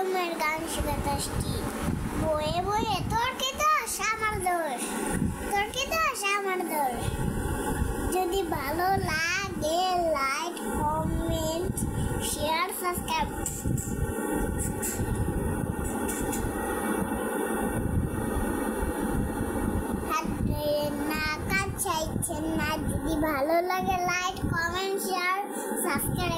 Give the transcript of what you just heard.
গরমের গান শেখাতে আসছি। বয়ে বয়ে তোর কি দোষ আমার দোষ, তোর কি দোষ আমার দোষ। যদি ভালো লাগে লাইক কমেন্ট শেয়ার সাবস্ক্রাইব। না কাজ চাইছেন না, যদি ভালো লাগে লাইক কমেন্ট শেয়ার সাবস্ক্রাইব।